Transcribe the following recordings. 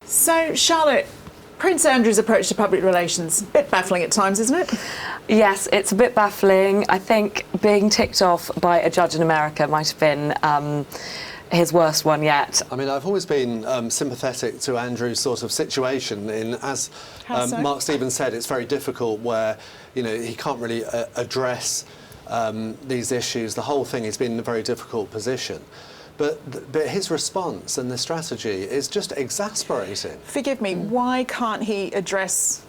So, Charlotte, Prince Andrew's approach to public relations, a bit baffling at times, isn't it? Yes, it's a bit baffling. I think being ticked off by a judge in America might have been his worst one yet. I mean, I've always been sympathetic to Andrew's sort of situation. As so? Mark Stevens said, it's very difficult where, you know, he can't really address these issues. The whole thing has been in a very difficult position. But his response and the strategy is just exasperating. Forgive me, why can't he address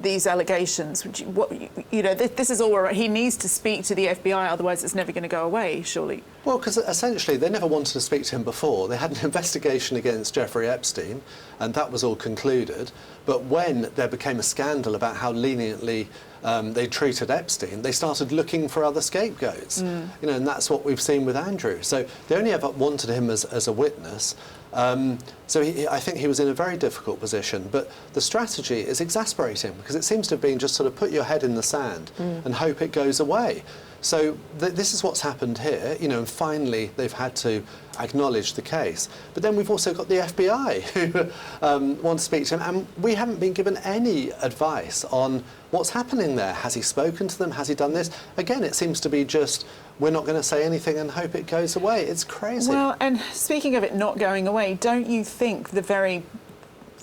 these allegations? This is all right. He needs to speak to the FBI, otherwise it's never going to go away, surely. Well, because essentially they never wanted to speak to him before. They had an investigation against Jeffrey Epstein, and that was all concluded. But when there became a scandal about how leniently they treated Epstein, they started looking for other scapegoats. You know, and that's what we've seen with Andrew. So they only ever wanted him as a witness. So I think he was in a very difficult position. But the strategy is exasperating because it seems to have been just sort of put your head in the sand and hope it goes away. So this is what's happened here, you know, and finally they've had to acknowledge the case. But then we've also got the FBI who want to speak to him, and we haven't been given any advice on what's happening there. Has he spoken to them? Has he done this? Again, it seems to be just, we're not going to say anything and hope it goes away. It's crazy. Well, and speaking of it not going away, don't you think the very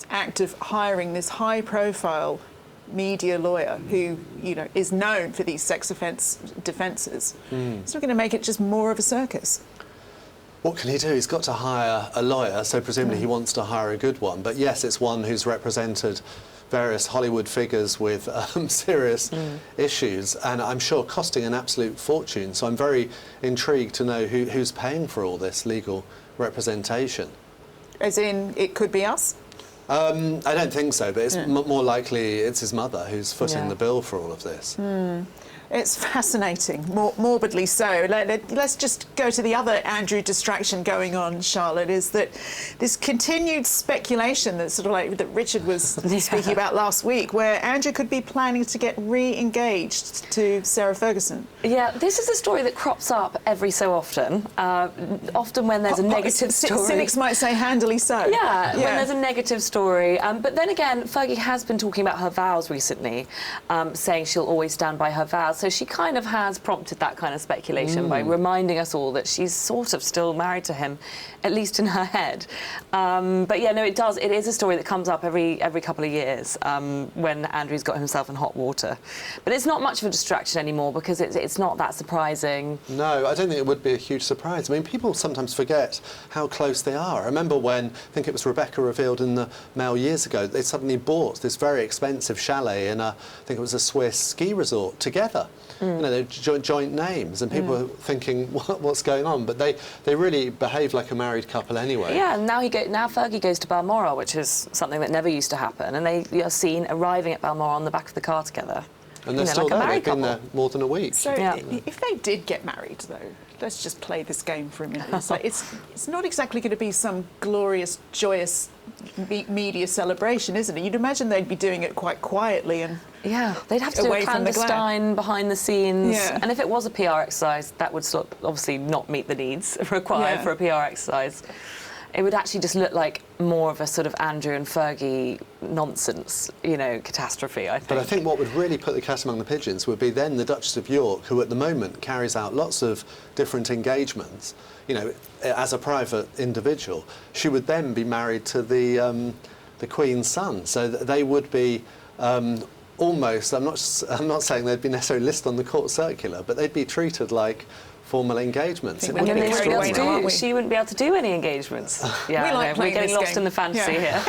act of hiring this high-profile media lawyer who, you know, is known for these sex offence defences, it's not going to make it just more of a circus? What can he do? He's got to hire a lawyer, so presumably he wants to hire a good one. But yes, it's one who's represented various Hollywood figures with serious issues, and I'm sure costing an absolute fortune. So I'm very intrigued to know who's paying for all this legal representation. As in, it could be us? I don't think so, but it's more likely it's his mother who's footing the bill for all of this. It's fascinating, morbidly so. Let's just go to the other Andrew distraction going on, Charlotte, is that this continued speculation that sort of like that Richard was speaking about last week, where Andrew could be planning to get re-engaged to Sarah Ferguson. Yeah, this is a story that crops up every so often, often when there's a negative story. Cynics might say handily so. Yeah, when there's a negative story. But then again, Fergie has been talking about her vows recently, saying she'll always stand by her vows. So she kind of has prompted that kind of speculation by reminding us all that she's sort of still married to him, at least in her head. But yeah, no, it does. It is a story that comes up every couple of years when Andrew's got himself in hot water. But it's not much of a distraction anymore because it's not that surprising. No, I don't think it would be a huge surprise. I mean, people sometimes forget how close they are. I remember when, I think it was Rebecca revealed in the Mail years ago, they suddenly bought this very expensive chalet in I think it was a Swiss ski resort together. You know, they're joint names, and people are thinking, what's going on? But they really behave like a married couple anyway. Yeah, and now Fergie goes to Balmoral, which is something that never used to happen, and they are seen arriving at Balmoral on the back of the car together. And they're still like there. They've been there more than a week. So if they did get married, though, let's just play this game for a minute. It's like, it's not exactly going to be some glorious, joyous media celebration, isn't it? You'd imagine they'd be doing it quite quietly and they'd have to do a clandestine behind the scenes. Yeah. And if it was a PR exercise, that would sort of obviously not meet the needs required for a PR exercise. It would actually just look like more of a sort of Andrew and Fergie nonsense, you know, catastrophe, I think. But I think what would really put the cat among the pigeons would be then the Duchess of York, who at the moment carries out lots of different engagements, you know, as a private individual. She would then be married to the Queen's son, so that they would be almost, I'm not saying they'd be necessarily listed on the court circular, but they'd be treated like formal engagements. She wouldn't be able to do any engagements. Yeah, we're getting lost in the fantasy here.